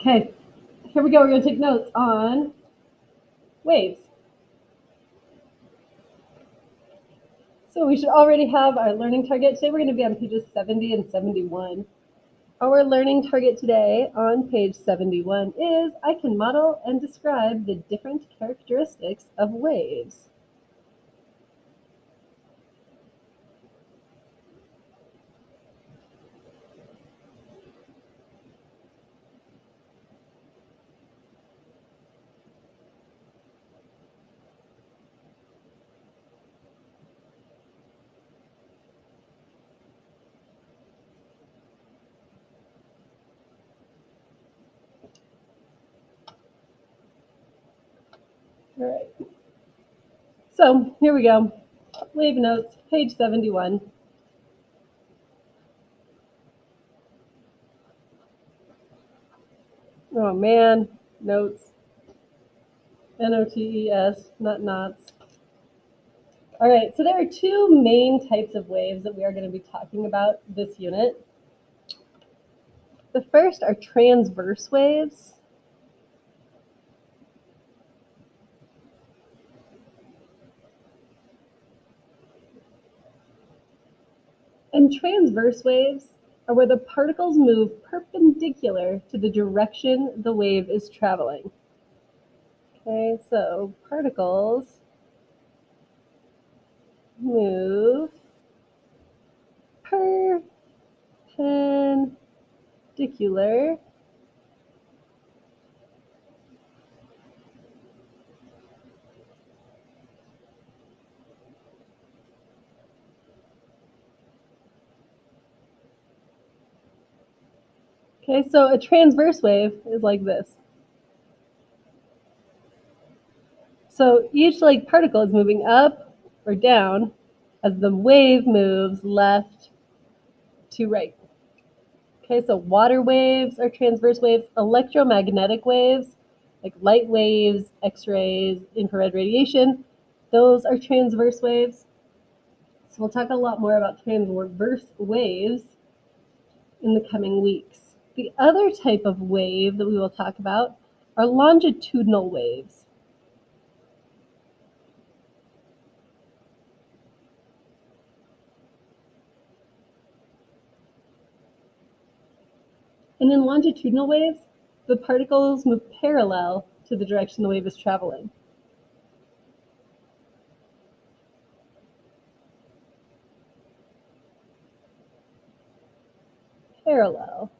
Okay, here we go. We're going to take notes on waves. So we should already have our learning target. Today we're going to be on pages 70 and 71. Our learning target today on page 71 is I can model and describe the different characteristics of waves. All right. So here we go. Wave notes, page 71. Oh man, notes. N-O-T-E-S, not knots. All right, so there are two main types of waves that we are going to be talking about this unit. The first are transverse waves. And transverse waves are where the particles move perpendicular to the direction the wave is traveling. Okay, so particles move perpendicular Okay, so a transverse wave is like this. So each particle is moving up or down as the wave moves left to right. Okay, so water waves are transverse waves. Electromagnetic waves, like light waves, X-rays, infrared radiation, those are transverse waves. So we'll talk a lot more about transverse waves in the coming weeks. The other type of wave that we will talk about are longitudinal waves. And in longitudinal waves, the particles move parallel to the direction the wave is traveling. Parallel.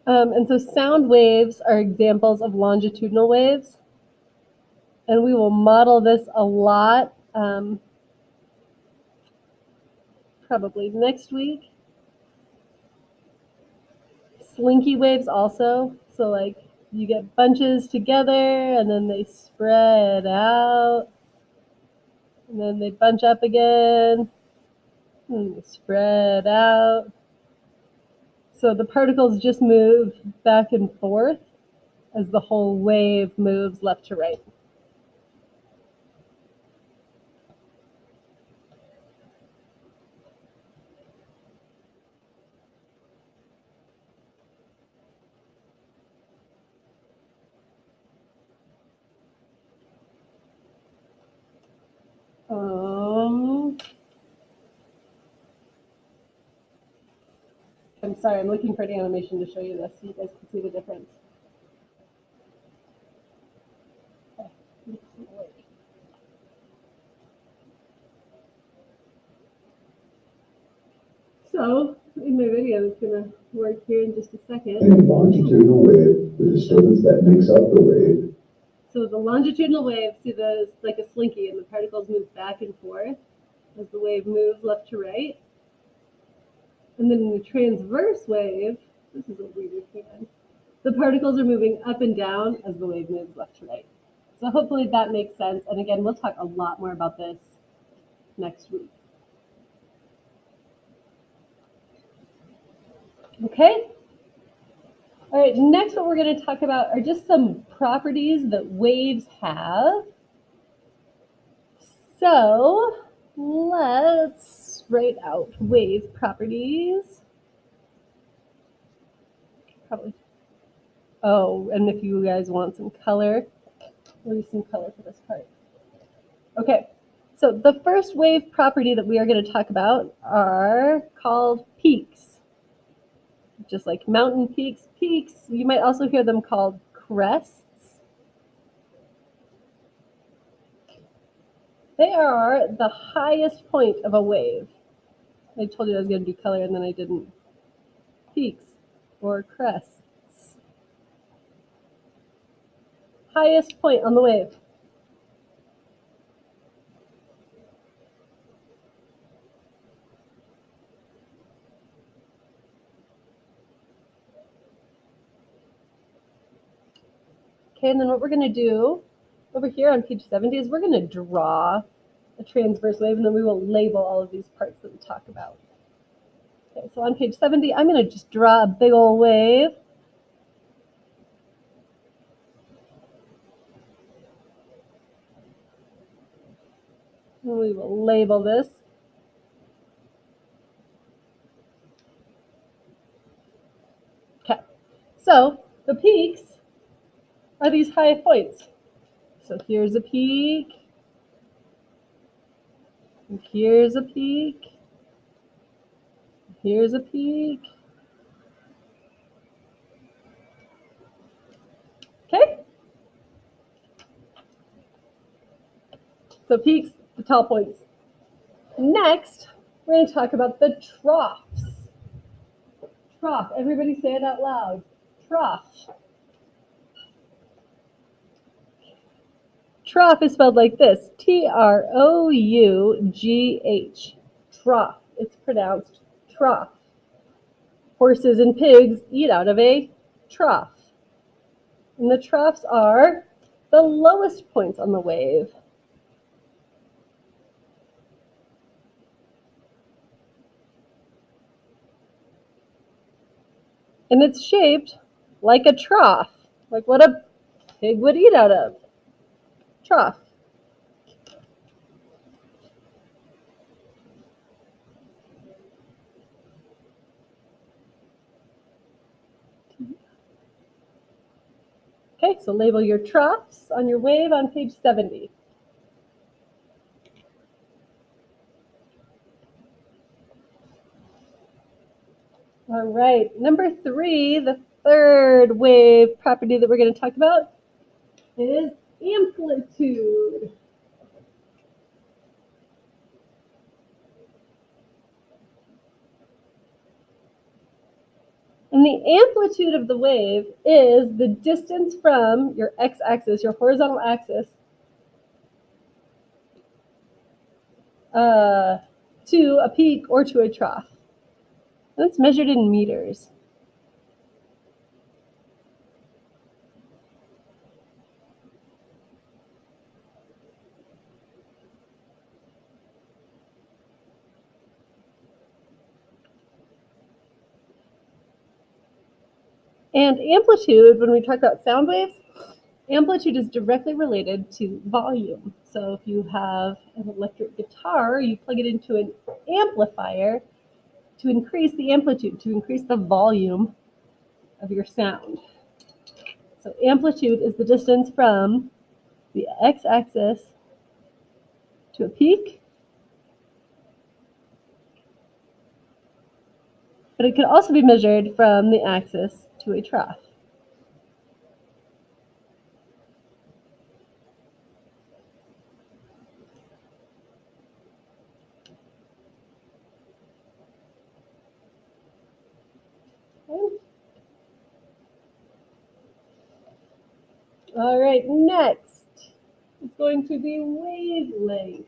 And so sound waves are examples of longitudinal waves. And we will model this a lot, probably next week. Slinky waves also. So you get bunches together and then they spread out. And then they bunch up again. And they spread out. So the particles just move back and forth as the whole wave moves left to right. I'm sorry, I'm looking for an animation to show you this so you guys can see the difference. So, in my video, it's going to work here in just a second. In a longitudinal wave, the disturbance that makes up the wave. So the longitudinal wave, see there's like a slinky and the particles move back and forth as the wave moves left to right. And then in the transverse wave, this is a weird fan, the particles are moving up and down as the wave moves left to right. So hopefully that makes sense. And again, we'll talk a lot more about this next week. Okay? All right, next what we're going to talk about are just some properties that waves have. So let's write out wave properties. Probably. Oh, and if you guys want some color, we'll use some color for this part. Okay, so the first wave property that we are going to talk about are called peaks. Just like mountain peaks. Peaks, you might also hear them called crests. They are the highest point of a wave. I told you I was going to do color and then I didn't. Peaks or crests. Highest point on the wave. Okay, and then what we're going to do over here on page 70 is we're going to draw a transverse wave, and then we will label all of these parts that we talk about. Okay, so on page 70, I'm going to just draw a big old wave. And we will label this. Okay, so the peaks are these high points. So here's a peak, and here's a peak, here's a peak. Okay? So peaks, the tall points. Next, we're going to talk about the troughs. Trough, everybody say it out loud. Trough. Trough is spelled like this, T-R-O-U-G-H. Trough. It's pronounced trough. Horses and pigs eat out of a trough. And the troughs are the lowest points on the wave. And it's shaped like a trough, like what a pig would eat out of. Trough. Okay, so label your troughs on your wave on page 70. All right, number 3, the third wave property that we're going to talk about is amplitude. And the amplitude of the wave is the distance from your x-axis, your horizontal axis, to a peak or to a trough. And it's measured in meters. And amplitude, when we talk about sound waves, amplitude is directly related to volume. So if you have an electric guitar, you plug it into an amplifier to increase the amplitude, to increase the volume of your sound. So amplitude is the distance from the x-axis to a peak, but it can also be measured from the axis to a trough. Okay. All right, next is going to be wavelength.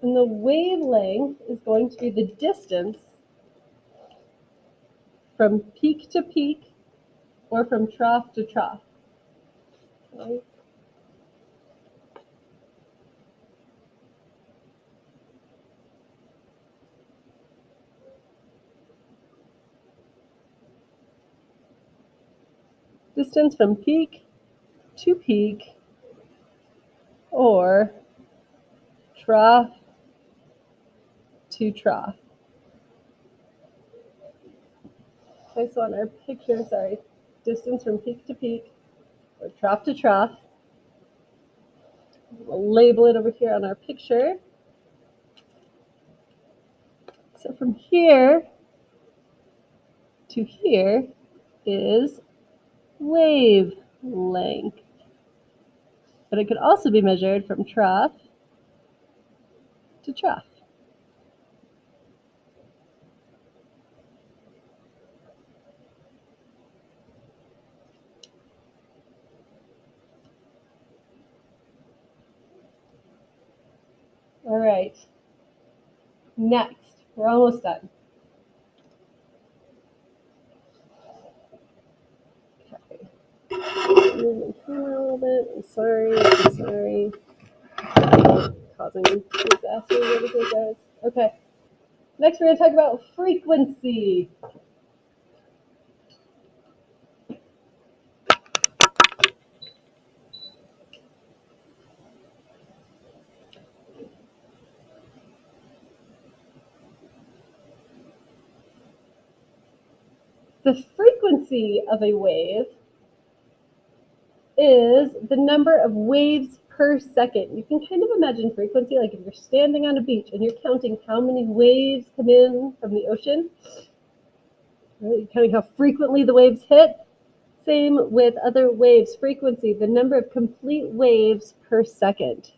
And the wavelength is going to be the distance from peak to peak or from trough to trough. Okay. distance from peak to peak, or trough to trough. Okay, so on our picture, sorry, distance from peak to peak, or trough to trough. We'll label it over here on our picture. So from here to here is wavelength. But it could also be measured from trough to trough. All right. Next, we're almost done. Okay. Move my camera a little bit. I'm sorry. Causing disasters over here, guys. Okay. Next, we're going to talk about frequency. The frequency of a wave is the number of waves per second. You can kind of imagine frequency like if you're standing on a beach and you're counting how many waves come in from the ocean, right? You're counting how frequently the waves hit. Same with other waves. Frequency, the number of complete waves per second.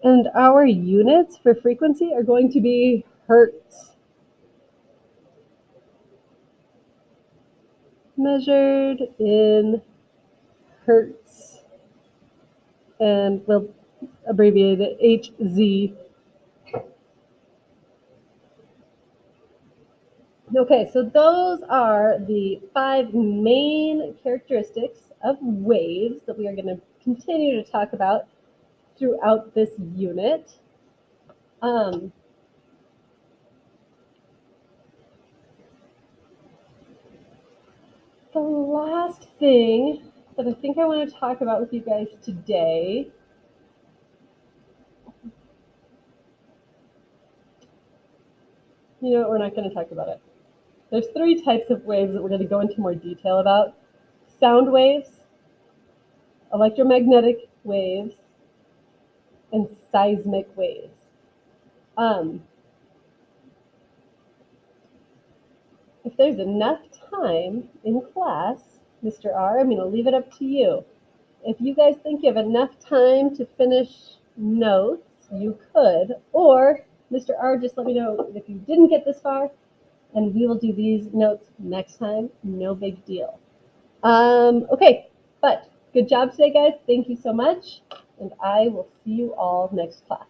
And our units for frequency are going to be hertz. Measured in hertz. And we'll abbreviate it HZ. Okay, so those are the 5 main characteristics of waves that we are going to continue to talk about throughout this unit. The last thing that I think I want to talk about with you guys today we're not going to talk about it. There's 3 types of waves that we're going to go into more detail about. Sound waves, electromagnetic waves, and seismic waves. If there's enough time in class, Mr. R, I'm going to leave it up to you. If you guys think you have enough time to finish notes, you could, or Mr. R, just let me know if you didn't get this far, and we will do these notes next time. No big deal. Okay, but good job today, guys. Thank you so much, and I will see you all next class.